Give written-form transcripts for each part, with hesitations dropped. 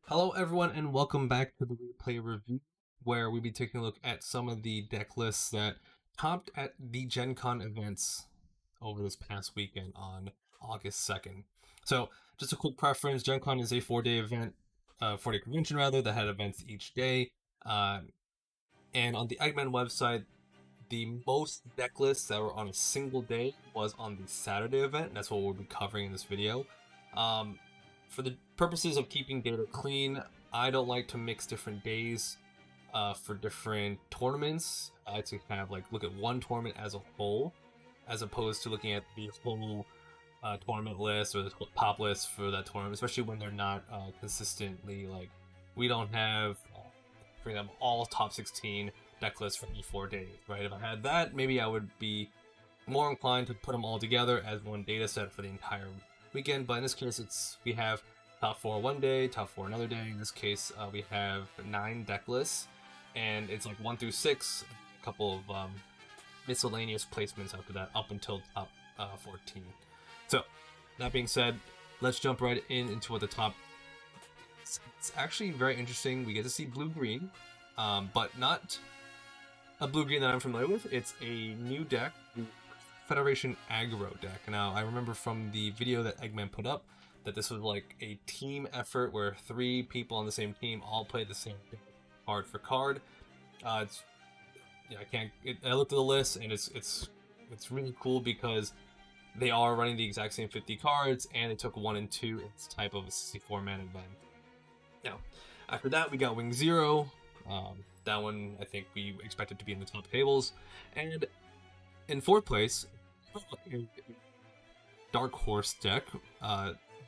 Hello, everyone, and welcome back to the replay review, where we'll be taking a look at some of the deck lists that topped at the Gen Con events over this past weekend on August 2nd. So, just a quick preference: Gen Con is a 4-day event, 4-day convention rather, that had events each day. Uh, and on the Eggman website, the most deck lists that were on a single day was on the Saturday event. That's what we'll be covering in this video. Um, for the purposes of keeping data clean, I don't like to mix different days for different tournaments. I like to kind of like look at one tournament as a whole, as opposed to looking at the whole tournament list or the pop list for that tournament, especially when they're not consistently like we don't have, for example, all top 16 deck lists for each 4 days, right? If I had that, maybe I would be more inclined to put them all together as one data set for the entire weekend. But in this case, we have top 4 one day, top 4 another day. In this case, we have 9 deck lists, and it's like 1 through 6, a couple of miscellaneous placements after that, up until top 14. So, that being said, let's jump right into what the top. It's actually very interesting. We get to see blue-green, but not a blue-green that I'm familiar with. It's a new deck, Federation Aggro deck. Now, I remember from the video that Eggman put up that this was like a team effort where 3 people on the same team all played the same thing, card for card. It's yeah, I looked at the list, and it's really cool because they are running the exact same 50 cards, and they took 1 and 2 in this type of a 64-man event. Now, after that, we got Wing Zero. That one, I think we expected to be in the top tables. And in 4th place, Dark Horse deck,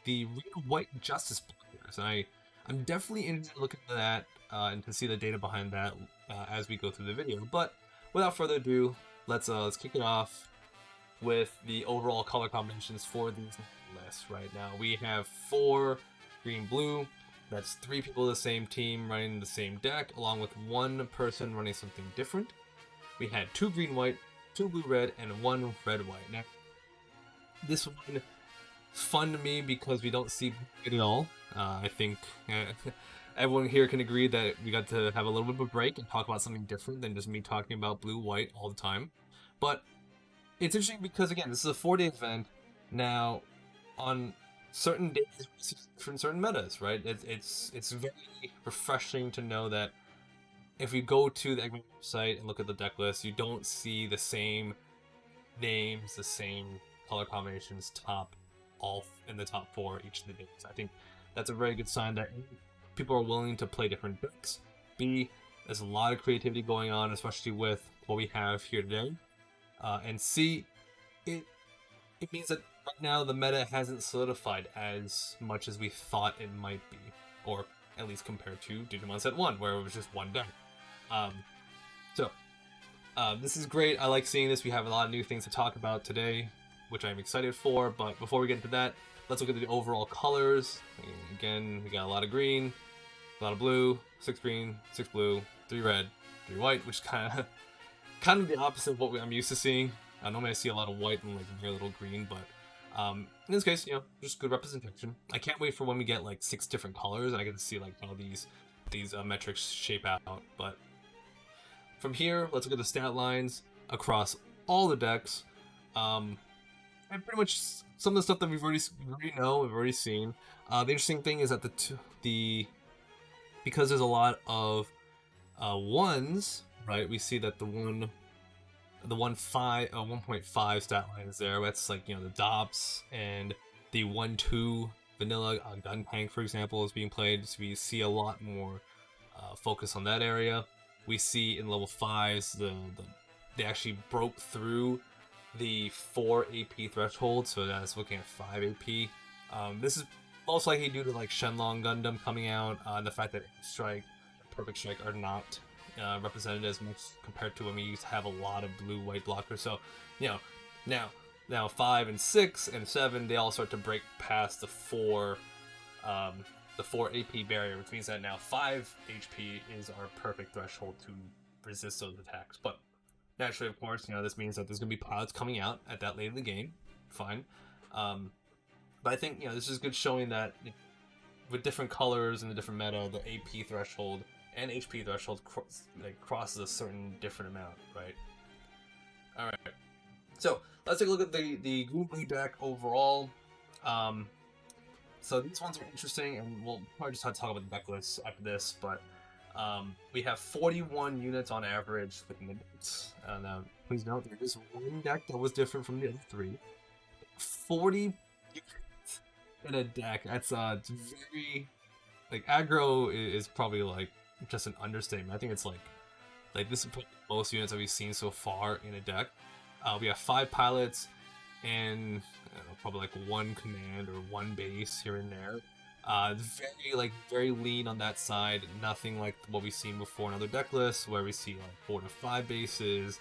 the Real White Justice Players. I'm definitely interested to look into that and to see the data behind that as we go through the video. But without further ado, let's kick it off with the overall color combinations for these lists. Right now, we have 4 green-blue. That's 3 people of the same team running the same deck, along with 1 person running something different. We had 2 green-white, 2 blue-red, and 1 red-white. Now, this one is fun to me because we don't see it at all. I think everyone here can agree that we got to have a little bit of a break and talk about something different than just me talking about blue-white all the time. But it's interesting because, again, this is a 4-day event. Now, on certain days from certain metas, right? It's very refreshing to know that if we go to the Eggman website and look at the deck list, you don't see the same names, the same color combinations top all in the top 4 each of the days. I think that's a very good sign that people are willing to play different decks. B, there's a lot of creativity going on, especially with what we have here today. And C, it means that right now the meta hasn't solidified as much as we thought it might be, or at least compared to Digimon Set 1, where it was just one deck. This is great. I like seeing this. We have a lot of new things to talk about today, which I'm excited for. But before we get into that, let's look at the overall colors. Again, we got a lot of green, a lot of blue, 6 green, 6 blue, 3 red, 3 white, which is kind of the opposite of what I'm used to seeing. Normally I see a lot of white and like very little green, but in this case, just good representation. I can't wait for when we get like 6 different colors and I get to see like how these metrics shape out. But from here, let's look at the stat lines across all the decks. And pretty much some of the stuff that we've already seen. The interesting thing is that because there's a lot of ones, right? We see that the 1.5 stat line is there. That's like, the Dops, and the 1-2 vanilla gun tank, for example, is being played. So we see a lot more focus on that area. We see in level 5s they actually broke through the 4 AP threshold, so that's looking at 5 AP. This is most likely due to like Shenlong Gundam coming out, and the fact that Strike, Perfect Strike are not represented as much compared to when we used to have a lot of blue-white blockers. So, now 5 and 6 and 7, they all start to break past the 4 AP barrier, which means that now 5 HP is our perfect threshold to resist those attacks. But naturally, of course, this means that there's going to be pilots coming out at that late in the game. Fine. But I think, this is good showing that with different colors and the different meta, the AP threshold and HP threshold crosses a certain different amount, right? All right. So let's take a look at the Gundam deck overall. So these ones are interesting, and we'll probably just have to talk about the deck list after this. But we have 41 units on average within the decks. Now, please note there is one deck that was different from the other 3. 40 units in a deck. That's it's very like aggro is probably like just an understatement. I think it's like this is probably the most units that we've seen so far in a deck. We have 5 pilots and probably like 1 command or 1 base here and there. Very lean on that side. Nothing like what we've seen before in other deck lists, where we see like 4 to 5 bases,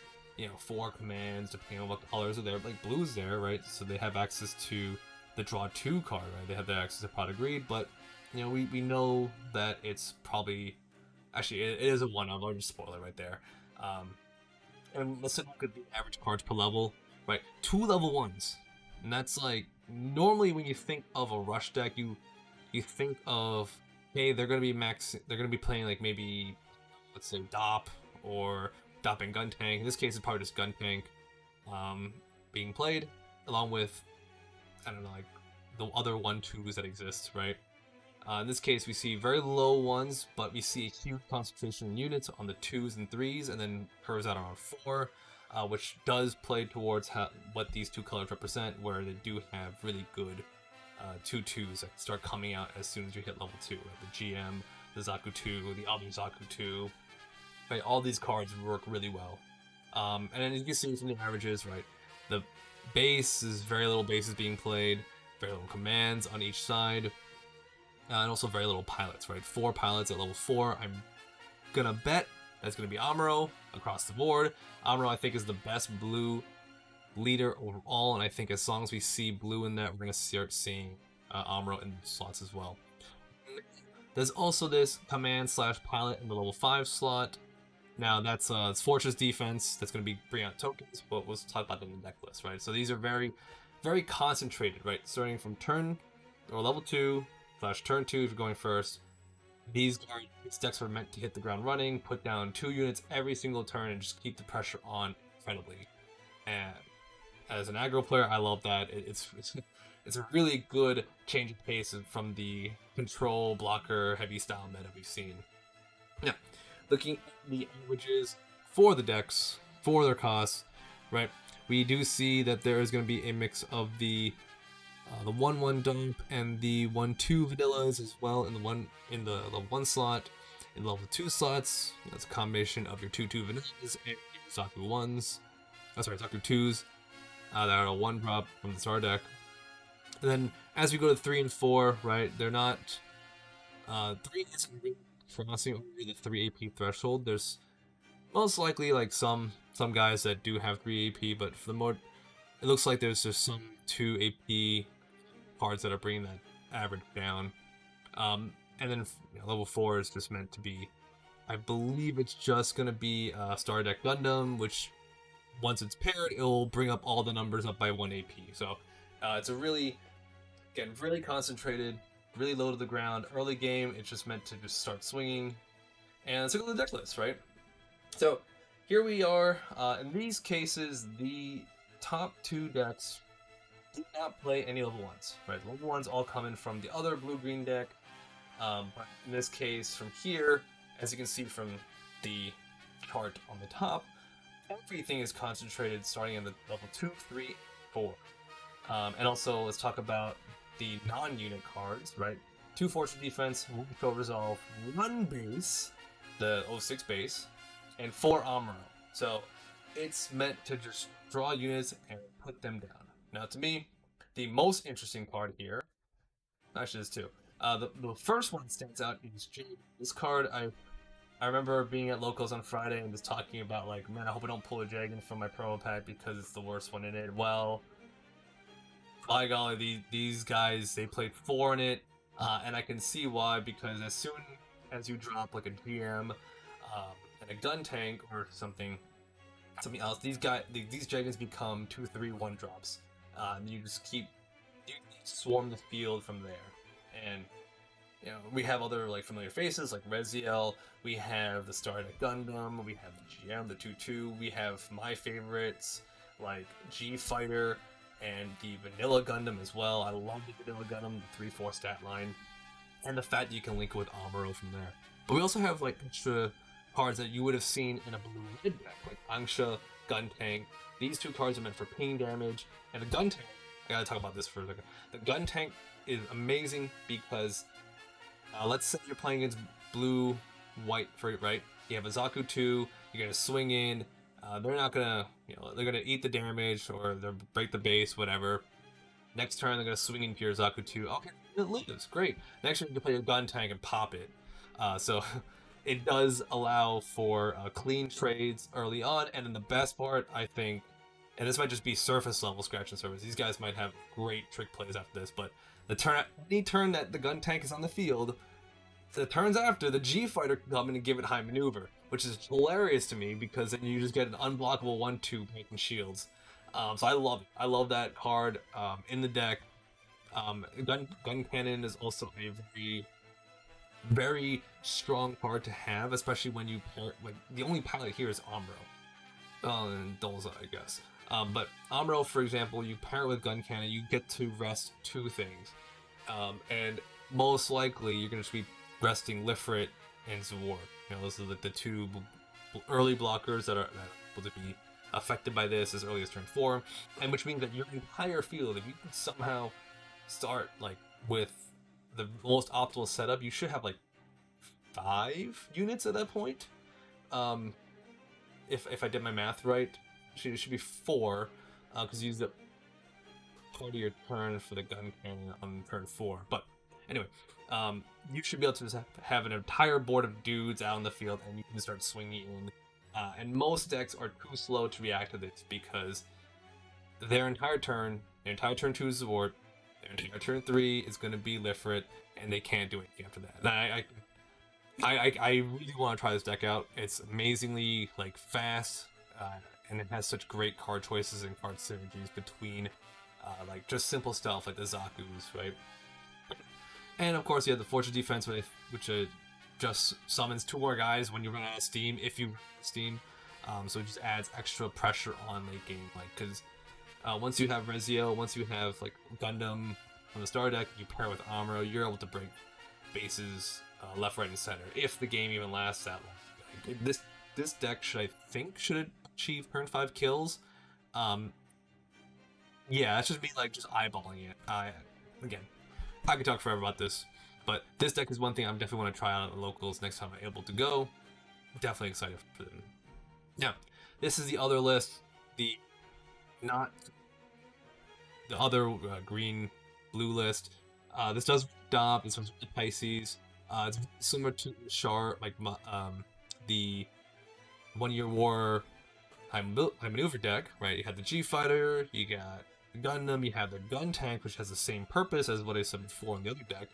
4 commands, depending on what colors are there. Like blue's there, right? So they have access to the draw 2 card, right? They have the access to Pot of Greed, but we know that it's probably actually it is a 1-of. I'll just spoil it right there. And let's look at the average cards per level, right? 2 level 1s, and that's like normally when you think of a rush deck, you think of, hey, they're gonna be playing like maybe, let's say DOP or DOP and Gun Tank. In this case, it's probably just Gun Tank being played along with, I don't know, like the other 1/2s that exist, right? In this case, we see very low 1s, but we see a huge concentration in units on the 2s and 3s, and then curves out around 4, which does play towards what these 2 colors represent, where they do have really good 2/2s that start coming out as soon as you hit level 2. Right? The GM, the Zaku 2, the Abi Zaku 2, right? All these cards work really well. And then you can see from the averages, right? The base is very little bases being played, very little commands on each side. And also very little pilots, right? 4 pilots at level 4. I'm gonna bet that's gonna be Amuro across the board. Amuro, I think, is the best blue leader overall, and I think as long as we see blue in that, we're gonna start seeing Amuro in the slots as well. There's also this command / pilot in the level 5 slot. Now that's it's Fortress Defense. That's gonna be bring out tokens, but we'll talk about them in the deck list, right? So these are very, very concentrated, right? Starting from turn or level 2. /turn 2 if you're going first. These decks are meant to hit the ground running, put down 2 units every single turn, and just keep the pressure on incredibly. And as an aggro player, I love that. It's a really good change of pace from the control blocker heavy style meta we've seen. Now, looking at the averages for the decks, for their costs, right? We do see that there is going to be a mix of the 1/1 dump and the 1/2 vanillas as well in the level 1 slot. In the level 2 slots, that's a combination of your 2/2 vanillas and your Zaku 1s. Zaku 2s that are a 1-drop from the star deck. And then as we go to 3 and 4, right, they're not 3 isn't really crossing over the 3 AP threshold. There's most likely like some guys that do have 3 AP, but for the more, it looks like there's just some 2 AP cards that are bringing that average down. And then level 4 is just meant to be, I believe it's just going to be Star Deck Gundam, which once it's paired, it'll bring up all the numbers up by 1 AP. So it's a really concentrated, really low to the ground. Early game, it's just meant to just start swinging. And let's look at the deck list, right? So here we are. In these cases, the top 2 decks do not play any level 1s, right? The level 1s all coming from the other blue-green deck. But in this case, from here, as you can see from the chart on the top, everything is concentrated starting in the level 2, 3, 4. And also, let's talk about the non-unit cards, right? 2 Fortress Defense, 1 Control Resolve, 1 base, the 06 base, and 4 Amuro. So it's meant to just draw units and put them down. Now, to me, the most interesting part here, actually there's 2. The first one stands out is Jade. This card, I remember being at locals on Friday and just talking about like, man, I hope I don't pull a Dragon from my promo pack because it's the worst one in it. Well, by golly, these guys, they played 4 in it, and I can see why, because as soon as you drop like a GM and a gun tank or something else, these Dragons become 2, 3, 1 drops. And you just you swarm the field from there, and we have other like familiar faces like Reziel. We have the Stardust Gundam. We have the GM, the 2-2. We have my favorites like G Fighter and the Vanilla Gundam as well. I love the Vanilla Gundam, the 3-4 stat line, and the fact that you can link with Amuro from there. But we also have like extra cards that you would have seen in a blue-red deck, like Angsha, Gun Tank. These 2 cards are meant for ping damage, and the Gun Tank. I gotta talk about this for a second. The Gun Tank is amazing because let's say you're playing against blue-white, right? You have a Zaku 2. You're gonna swing in. They're not gonna, they're gonna eat the damage or they'll break the base, whatever. Next turn, they're gonna swing into your Zaku 2. Okay, it lives, great. Next turn, you can play your Gun Tank and pop it. So it does allow for clean trades early on, and then the best part, I think, and this might just be surface level scratch and surface. These guys might have great trick plays after this, but any turn that the Gun Tank is on the field, the turns after, the G Fighter can come in and give it high maneuver, which is hilarious to me because then you just get an unblockable 1-2 breaking shields. So I love it. I love that card in the deck. Gun Cannon is also a very, very strong card to have, especially when you pair, like, the only pilot here is Amuro. And Dolza, I guess. But Amuro, for example, you pair it with Gun Cannon, you get to rest 2 things. And most likely, you're going to be resting Lifrit and Zwar. Those are the 2 early blockers that are able to be affected by this as early as turn 4. And which means that your entire field, if you can somehow start like with the most optimal setup, you should have like 5 units at that point. If I did my math right, it should be 4, because you used up part of your turn for the Gun Cannon on turn 4. But anyway, you should be able to just have an entire board of dudes out in the field, and you can start swinging in. And most decks are too slow to react to this because their entire turn 2 is Zwart, their entire turn 3 is going to be Lifrit, and they can't do anything after that. And I really want to try this deck out. It's amazingly like fast, and it has such great card choices and card synergies between like just simple stuff like the Zaku's, right? And of course you have the Fortress Defense, which just summons 2 more guys when you run out of steam, if you run out of steam. So it just adds extra pressure on late game, like, because once you have Reziel, once you have like Gundam on the star deck, you pair with Amuro, you're able to break bases left, right, and center if the game even lasts that long. Like, this deck should achieve turn 5 kills. Yeah, that's just me like just eyeballing it. Again, I could talk forever about this, but this deck is one thing I'm definitely want to try out at the locals next time I'm able to go. Definitely excited for them. Now, this is the other list, not the other green-blue list. This does Dom, this one's with Pisces. It's similar to Char, like the 1 Year War High Maneuver deck, right? You have the G Fighter, you got the Gundam, you have the Gun Tank, which has the same purpose as what I said before in the other deck.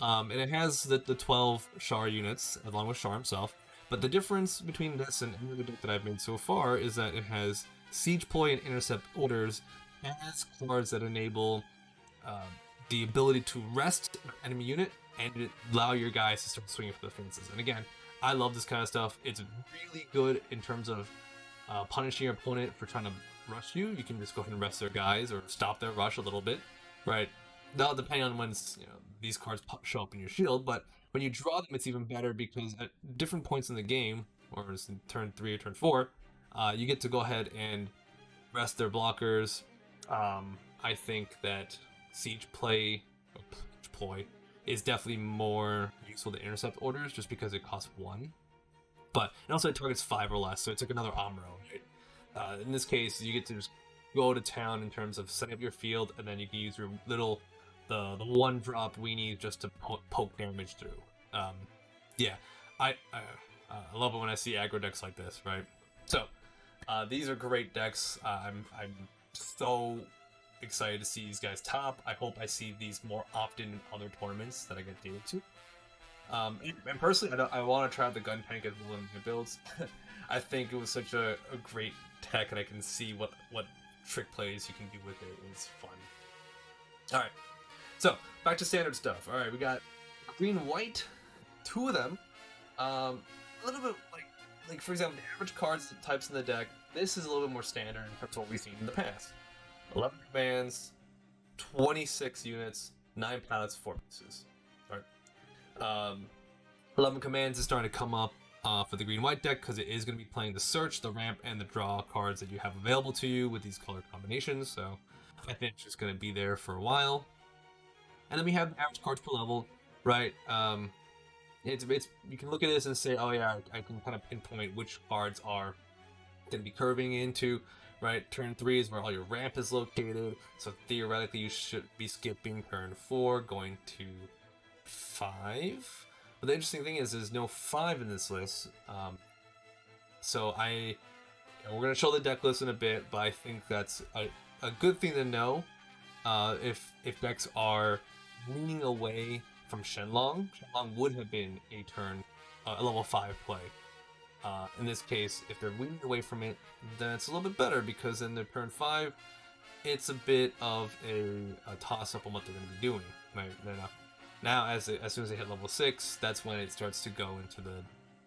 And it has the 12 Char units, along with Char himself. But the difference between this and any other deck that I've made so far is that it has Siege Ploy and Intercept Orders as cards that enable the ability to rest an enemy unit and allow your guys to start swinging for the fences. And again, I love this kind of stuff. It's really good in terms of punishing your opponent for trying to rush you. You can just go ahead and rest their guys or stop their rush a little bit, right? Now, depending on when these cards show up in your shield, but when you draw them, it's even better because at different points in the game, or in turn 3 or turn 4, you get to go ahead and rest their blockers. I think that Siege Ploy is definitely more useful to Intercept Orders just because it costs 1. But it also targets 5 or less, so it's like another Amuro, right? In this case, you get to just go to town in terms of setting up your field, and then you can use your the 1-drop weenie just to poke damage through. Yeah, I love it when I see aggro decks like this, right? So these are great decks. I'm so excited to see these guys top. I hope I see these more often in other tournaments that I get dated to. And personally, I want to try out the Gun Tank as well in my builds. I think it was such a great tech, and I can see what trick plays you can do with it. It's fun. All right, so back to standard stuff. All right, we got green-white, 2 of them. A little bit like for example, the average cards types in the deck. This is a little bit more standard in terms of what we've seen in the past. 11 commands, 26 units, 9 pilots, 4 pieces. Right. 11 commands is starting to come up for the green-white deck because it is going to be playing the search, the ramp, and the draw cards that you have available to you with these color combinations. So I think it's just going to be there for a while. And then we have the average cards per level, right? It's you can look at this and say, oh yeah, I can kind of pinpoint which cards are going to be curving into, right? Turn 3 is where all your ramp is located, so theoretically you should be skipping turn 4, going to 5. But the interesting thing is there's no 5 in this list, so we're going to show the deck list in a bit, but I think that's a good thing to know if decks are leaning away from Shenlong. Shenlong would have been a level 5 play. In this case, if they're leaning away from it, then it's a little bit better because in their turn 5, it's a bit of a toss-up on what they're going to be doing. Right? Now, as soon as they hit level 6, that's when it starts to go into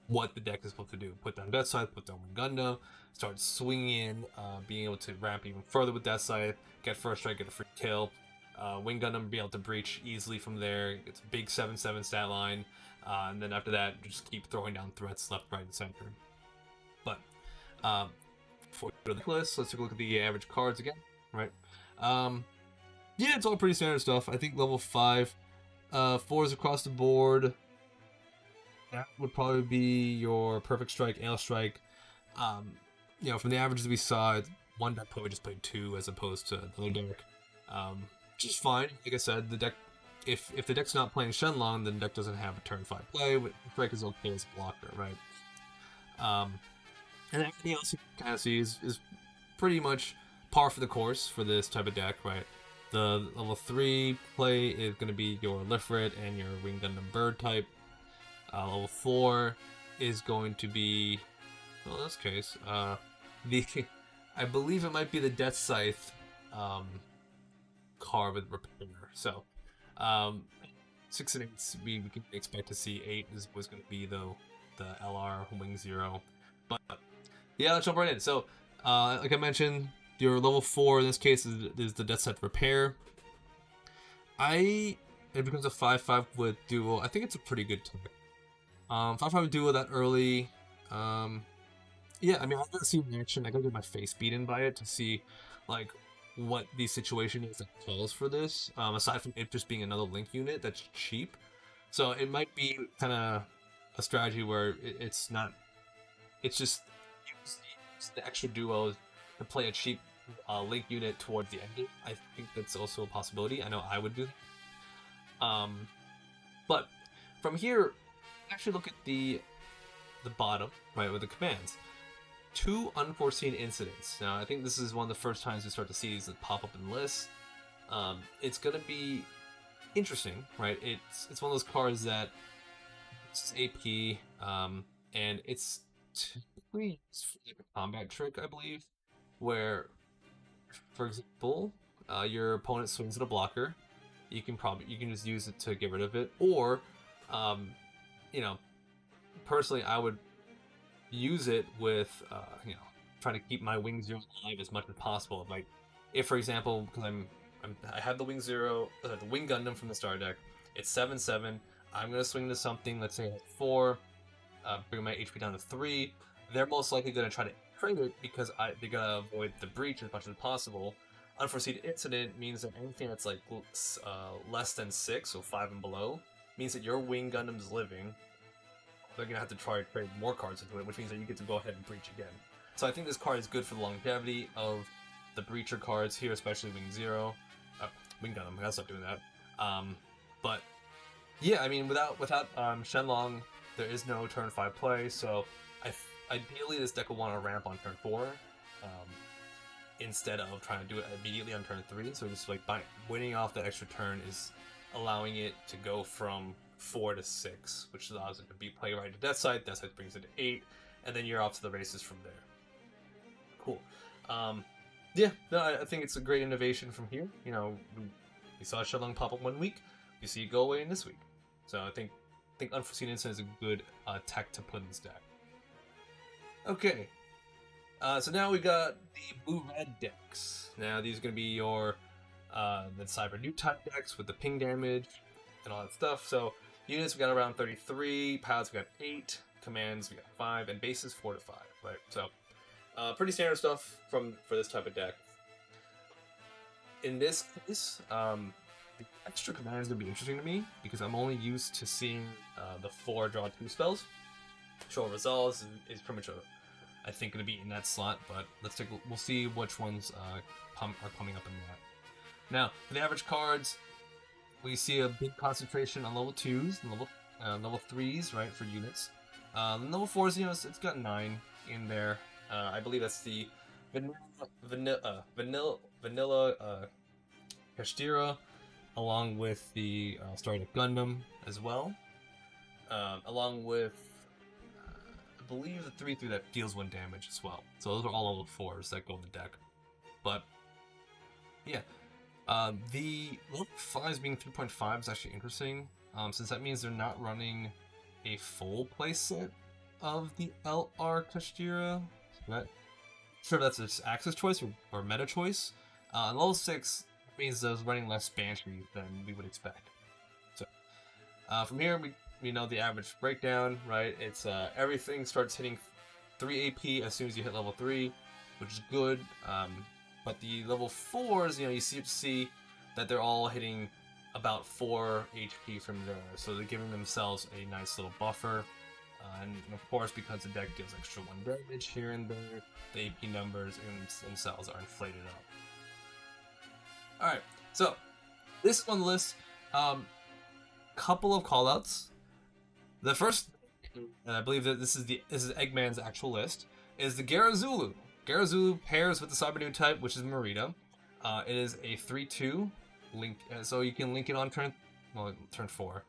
what the deck is supposed to do. Put down Death Scythe, put down Gundam, start swinging in, being able to ramp even further with Death Scythe, get first strike, get a free kill. Wing Gundam be able to breach easily from there. It's a big 7/7 stat line, and then after that, just keep throwing down threats left, right, and center. But before we go to the list, let's take a look at the average cards again. Right? Yeah, it's all pretty standard stuff. I think level 5, 4s across the board. That would probably be your Perfect Strike, Ale Strike. From the averages we saw, one deck probably just played 2 as opposed to another deck. Which is fine. Like I said, the deck, if the deck's not playing Shenlong, then the deck doesn't have a turn 5 play. Strike is okay as a blocker, right? And everything else you can kind of see is pretty much par for the course for this type of deck, right? The level 3 play is going to be your Lifrit and your Wing Gundam Bird type. Level 4 is going to be, well, in this case, I believe it might be the Death Scythe card with Repair. So, 6 and 8, we can expect to see 8 was going to be the LR Wing 0. But yeah, let's jump right in. So, like I mentioned, your level 4 in this case is the Death Scythe Repair. It becomes a 5/5 with duo. I think it's a pretty good tech. 5/5 duo that early. Yeah, I mean, I gotta see it in action. I gotta get my face beaten by it to see, like, what the situation is that calls for this. Aside from it just being another link unit that's cheap, so it might be kind of a strategy where it's not. It's just use the extra duos to play a cheap link unit towards the end game. I think that's also a possibility. I know I would do that. But from here, actually look at the bottom, right, with the commands. 2 unforeseen incidents. Now, I think this is one of the first times we start to see these pop up in lists. It's gonna be interesting, right? It's one of those cards that it's AP, and it's typically like a combat trick, I believe, where, for example, your opponent swings at a blocker. You can just use it to get rid of it, or personally, I would use it with, trying to keep my Wing 0 alive as much as possible. Like, if, for example, because I have the Wing 0, the Wing Gundam from the starter deck, it's 7/7. I'm gonna swing to something, let's say 4, bring my HP down to 3. They're most likely gonna try to trade it because they're gonna avoid the breach as much as possible. Unforeseen incident means that anything that's like less than 6, so 5 and below, means that your Wing Gundam's living. They're gonna have to try to trade more cards into it, which means that you get to go ahead and breach again. So I think this card is good for the longevity of the breacher cards here, especially Wing 0. Wing Gundam, I gotta stop doing that. But yeah, I mean, without Shenlong, there is no turn 5 play, so ideally this deck will want to ramp on turn 4, instead of trying to do it immediately on turn 3. So just like by winning off that extra turn is allowing it to go from 4 to 6, which allows it to be play right to Death Scythe. Death Scythe brings it to 8, and then you're off to the races from there. Cool. Yeah, no, I think it's a great innovation from here. We saw Shenlong pop up one week. You see it go away in this week. So I think Unforeseen Incident is a good tech to put in this deck. Okay, so now we got the blue-red decks. Now these are going to be your the Cyber New type decks with the ping damage and all that stuff. So units we got around 33, pilots we got 8, commands we got 5, and bases 4 to 5. Right, so pretty standard stuff for this type of deck. In this case, the extra command is going to be interesting to me because I'm only used to seeing the 4 draw 2 spells. Sure, Resolves is pretty much I think going to be in that slot, but we'll see which ones are coming up in that. Now, for the average cards, we see a big concentration on level 2s and level 3s, right, for units. Level 4s, you know, it's got 9 in there. I believe that's the vanilla Kashtira, along with the Starlight Gundam as well, along with I believe the 3/3 that deals 1 damage as well. So those are all level 4s that go in the deck. But yeah, the level 5s being 3.5 is actually interesting, since that means they're not running a full playset of the LR Kashtira. Sure, that's an Axis choice or meta choice. And level 6 means those running less Banshee than we would expect. So from here, we know the average breakdown, right? It's everything starts hitting 3 AP as soon as you hit level 3, which is good. But the level 4s, you know, you see that they're all hitting about 4 HP from there, so they're giving themselves a nice little buffer. And of course, because the deck deals extra 1 damage here and there, the AP numbers themselves are inflated up. Alright, so this on the list, couple of callouts. The first, and I believe that this is Eggman's actual list, is the Garazulu. Garazulu pairs with the Cyber New type, which is Marita. It is a 3/2 link, so you can link it on turn 4.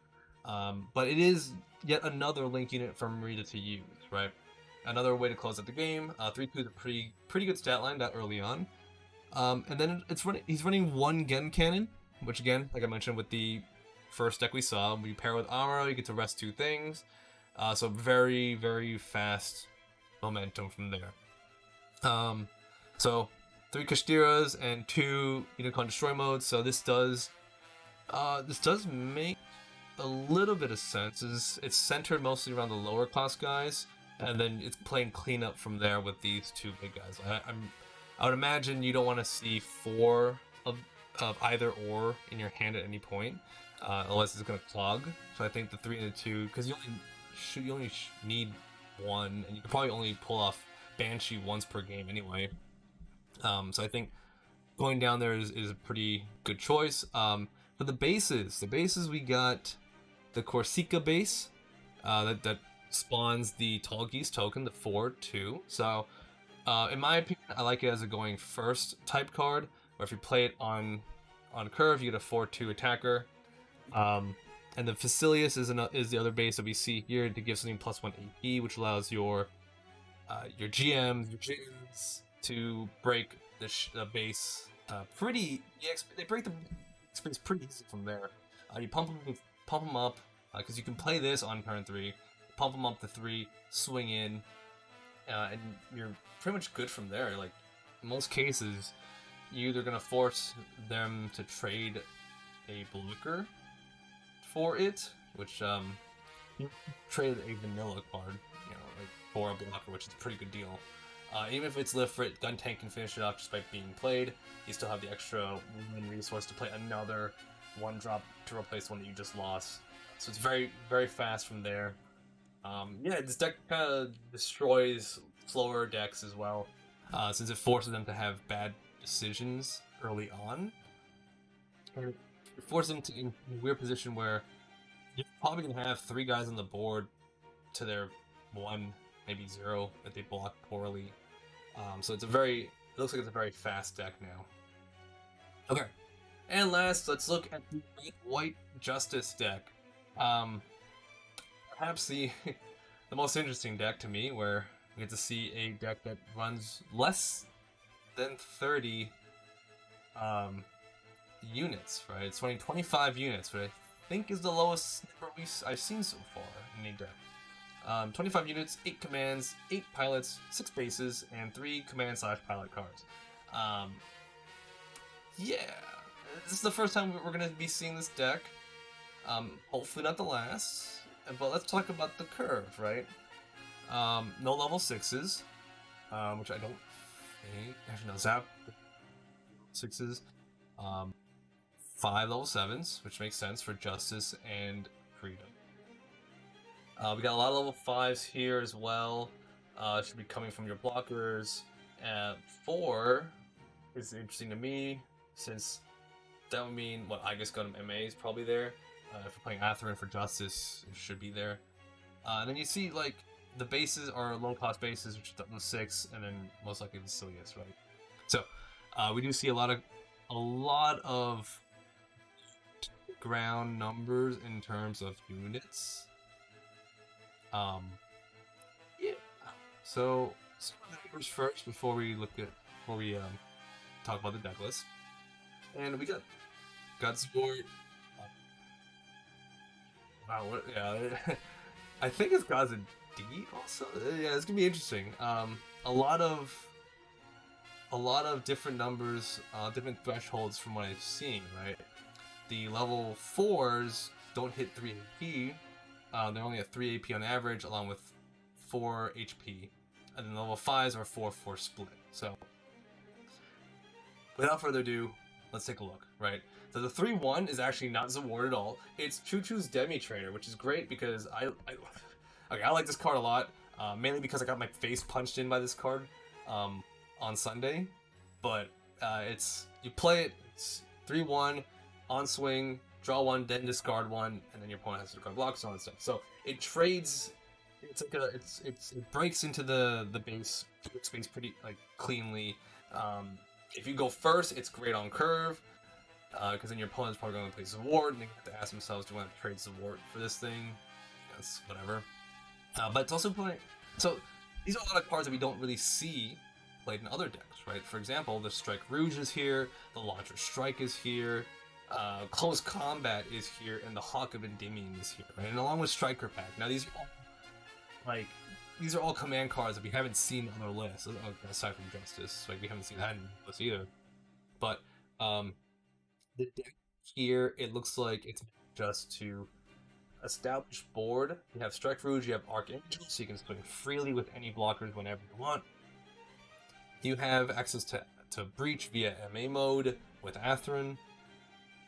But it is yet another link unit for Marita to use, right? Another way to close out the game. 3/2 is a pretty good stat line that early on. And then he's running 1 Gen Cannon, which again, like I mentioned with the first deck we saw, when you pair with Amuro, you get to rest 2 things. So very, very fast momentum from there. So 3 Kashtiras and 2 Unicorn Destroy modes. So this does make a little bit of sense. It's centered mostly around the lower class guys, and then it's playing cleanup from there with these 2 big guys. I would imagine you don't want to see 4 of either or in your hand at any point, unless it's going to clog. So I think the 3 and the 2, because you only need 1, and you can probably only pull off Banshee once per game anyway. So I think going down there is a pretty good choice. For the bases we got the Corsica base that spawns the Tall Geese token, the 4/2. So in my opinion, I like it as a going first type card, or if you play it on curve, you get a 4/2 attacker. And the Facilius is the other base that we see here to give something +1 AP, which allows your GMs, your Jins to break the base they break the space pretty easy from there. You pump them up because you can play this on turn 3, pump them up to 3, swing in, and you're pretty much good from there. Like in most cases, you're either gonna force them to trade a blocker for it, which you trade a vanilla card, like for a blocker, which is a pretty good deal. Even if it's lift for it, Gun Tank can finish it off just by being played. You still have the extra 1 resource to play another 1-drop to replace one that you just lost. So it's very, very fast from there. This deck kind of destroys slower decks as well, since it forces them to have bad decisions early on. It forces them to in a weird position where you're probably going to have 3 guys on the board to their 1, maybe 0 if they block poorly. So it looks like it's a very fast deck now. Okay, and last, let's look at the White Justice deck. Perhaps the most interesting deck to me, where we get to see a deck that runs less than 30 units, right? It's running 25 units, but I think is the lowest number I've seen so far in a deck. 25 units, 8 commands, 8 pilots, 6 bases, and 3 command/pilot cards. Yeah, this is the first time we're going to be seeing this deck. Hopefully not the last. But let's talk about the curve, right? No level 6s, which I don't think. Actually, no, Zap 6s. 5 level 7s, which makes sense for Justice and Freedom. We got a lot of level 5s here as well. Should be coming from your blockers. 4 is interesting to me, since that would mean, I guess Gundam MA is probably there. If you're playing Atherin for Justice, it should be there. And then you see, like, the bases are low-cost bases, which is 6, and then most likely the Cilius, right? So, we do see a lot of ground numbers in terms of units. Yeah. So, some of the numbers first before we talk about the deck list. And we got Godsport. Wow, yeah. I think it's God's a D also. Yeah, it's gonna be interesting. A lot of different numbers, different thresholds from what I've seen, right? The level 4s don't hit 3 AP. They're only at 3 AP on average, along with 4 HP. And then level 5s are 4/4 split. So, without further ado, let's take a look, right? So the 3/1 is actually not Zaward at all. It's Choo Choo's Demi Trainer, which is great because I like this card a lot, mainly because I got my face punched in by this card on Sunday. But you play it, it's 3/1, on swing, draw 1, then discard 1, and then your opponent has to discard blocks and all that stuff. So it trades. It's like it breaks into the base space pretty cleanly. If you go first, it's great on curve, because then your opponent's probably going to play Zaward, and they have to ask themselves, do I want to trade Zaward for this thing? Yes, whatever. But it's also playing. So these are a lot of cards that we don't really see played in other decks, right? For example, the Strike Rouge is here, the Launcher Strike is here, Close Combat is here, and the Hawk of Endymion is here, right? And along with Striker Pack. Now these are all command cards that we haven't seen on our list, aside from Justice. We haven't seen that in the list either. But the deck here, it looks like it's just to establish board. You have Strike Rouge, you have Archangel, so you can swing freely with any blockers whenever you want. You have access to Breach via MA mode with Atherin,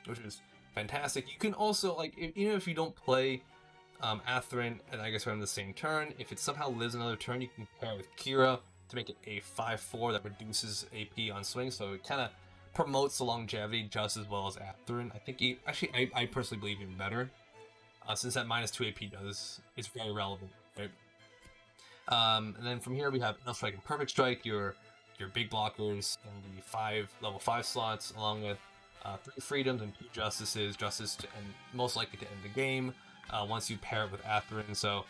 which is fantastic. You can also, even if you don't play Atherin, and I guess we're on the same turn, if it somehow lives another turn, you can pair it with Kira to make it a 5/4 that reduces AP on swing, so it kind of promotes the longevity just as well as Atherin. I think I personally believe even better, since that -2 AP is very relevant, right? And then from here we have Enough Strike and Perfect Strike, your big blockers in the level 5 slots, along with 3 freedoms and 2 justices, and most likely to end the game once you pair it with Atherin. So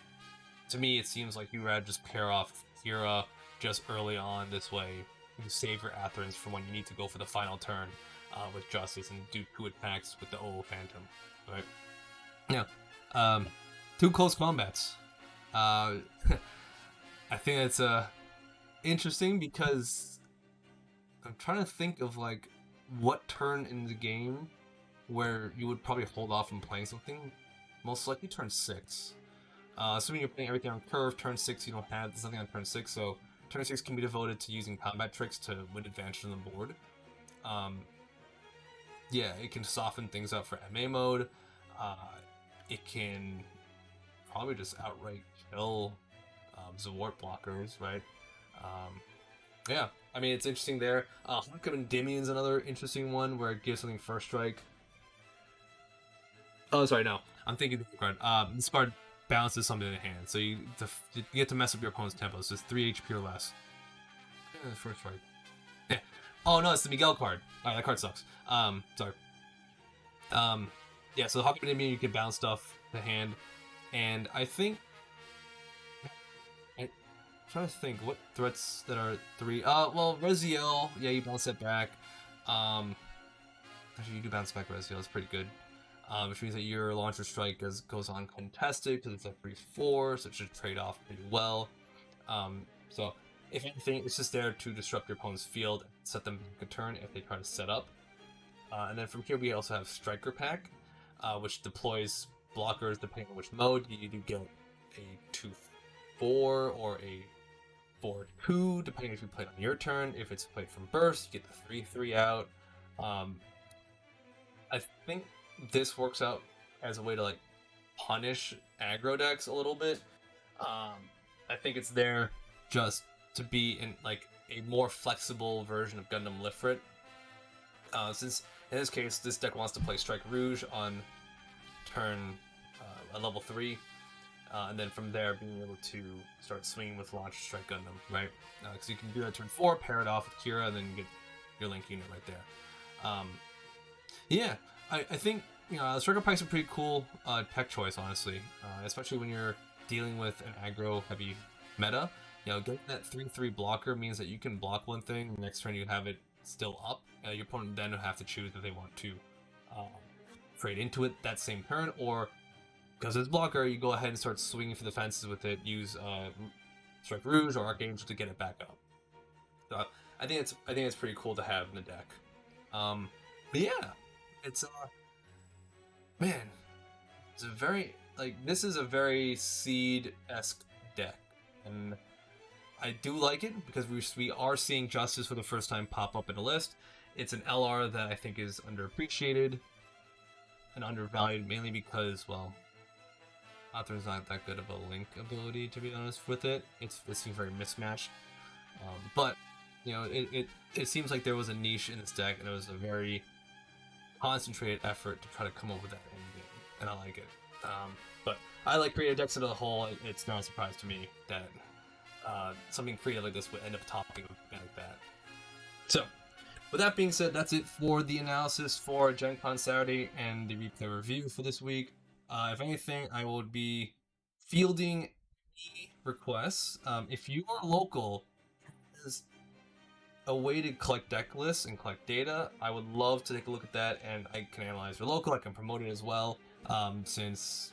to me, it seems like you rather just pair off Kira just early on. This way, you save your Atherins for when you need to go for the final turn with Justice and do 2 attacks with the OO Phantom, right? Yeah. 2 close combats. I think it's interesting because I'm trying to think of what turn in the game where you would probably hold off from playing something. Most likely turn 6. Assuming you're playing everything on curve, turn 6 you don't have something on turn 6, so turn 6 can be devoted to using combat tricks to win advantage on the board. Yeah, it can soften things up for MA mode. It can probably just outright kill Zaward blockers, right? Yeah, I mean, it's interesting there. Hawk of Endymion's another interesting one where it gives something first strike. Oh, sorry, no. I'm thinking of the card. This card balances something in the hand, so you get to mess up your opponent's tempo. So it's 3 HP or less. Yeah, first strike. Yeah. Oh no, it's the Miguel card. Alright, that card sucks. Sorry. Yeah, so the Hawk of Endymion, you can balance stuff to hand, and I think I'm trying to think what threats that are 3. Well, Reziel, yeah, you bounce it back. Actually, you do bounce back Reziel, it's pretty good. which means that your launcher strike goes uncontested because it's a 3/4, so it should trade off pretty well. So if anything, it's just there to disrupt your opponent's field and set them back a turn if they try to set up. And then from here we also have Striker Pack, which deploys blockers depending on which mode. You do get a 2/4 or a 4/2, depending if you play it on your turn. If it's played from burst, you get the 3/3 out. I think this works out as a way to like punish aggro decks a little bit. I think it's there just to be in like a more flexible version of Gundam Lifrit. Since in this case, this deck wants to play Strike Rouge on turn at level 3, and then from there being able to start swinging with Launch Strike Gundam, right? Because you can do that turn 4, pair it off with Kira, and then you get your Link unit right there. Yeah, I think Striker Pike's a pretty cool tech choice, honestly, especially when you're dealing with an aggro heavy meta. Getting that 3/3 blocker means that you can block one thing, the next turn you have it still up. Your opponent then will have to choose if they want to trade into it that same turn, or because it's blocker, you go ahead and start swinging for the fences with it. Use Strike Rouge or Archangel to get it back up. So I think it's pretty cool to have in the deck. But yeah, it's man, it's a very this is a very Seed-esque deck, and I do like it because we are seeing Justice for the first time pop up in a list. It's an LR that I think is underappreciated and undervalued, mainly because, well, Hawthorne's not that good of a link ability, to be honest with it. It seems very mismatched. But, it seems like there was a niche in this deck, and it was a very concentrated effort to try to come up with that end game, and I like it. But I like creative decks as a whole. It's not a surprise to me that something creative like this would end up topping like that. So, with that being said, that's it for the analysis for Gencon Saturday and the replay review for this week. If anything, I will be fielding requests. If you are local, there's a way to collect deck lists and collect data. I would love to take a look at that, and I can analyze your local. I can promote it as well, since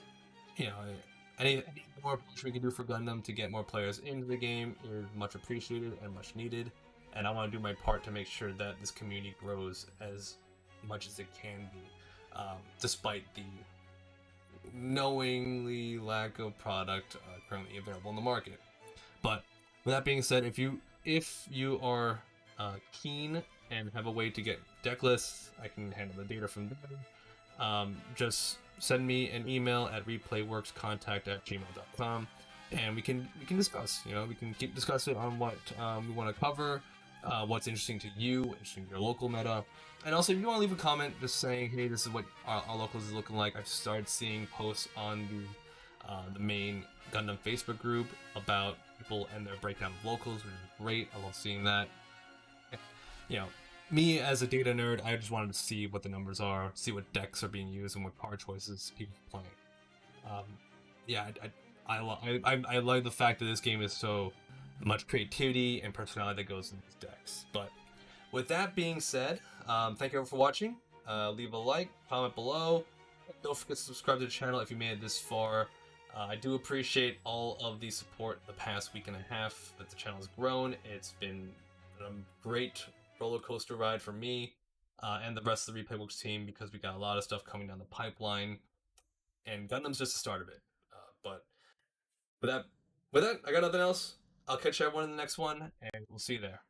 any more push we can do for Gundam to get more players into the game is much appreciated and much needed. And I want to do my part to make sure that this community grows as much as it can be, despite the knowingly lack of product currently available in the market. But with that being said, if you are keen and have a way to get deck lists, I can handle the data from there. Just send me an email at replayworkscontact@gmail.com, and we can discuss. We can keep discussing on what we want to cover, what's interesting to you, interesting to your local meta, and also if you want to leave a comment just saying, hey, this is what our locals is looking like. I've started seeing posts on the main Gundam Facebook group about people and their breakdown of locals, which is great. I love seeing that. Me as a data nerd, I just wanted to see what the numbers are, see what decks are being used, and what card choices people are playing. I like the fact that this game is so much creativity and personality that goes in these decks. But with that being said, thank you everyone for watching. Leave a like, comment below. Don't forget to subscribe to the channel if you made it this far. I do appreciate all of the support the past week and a half that the channel has grown. It's been a great roller coaster ride for me and the rest of the Replay Works team, because we got a lot of stuff coming down the pipeline, and Gundam's just the start of it. But with that, I got nothing else. I'll catch everyone in the next one, and we'll see you there.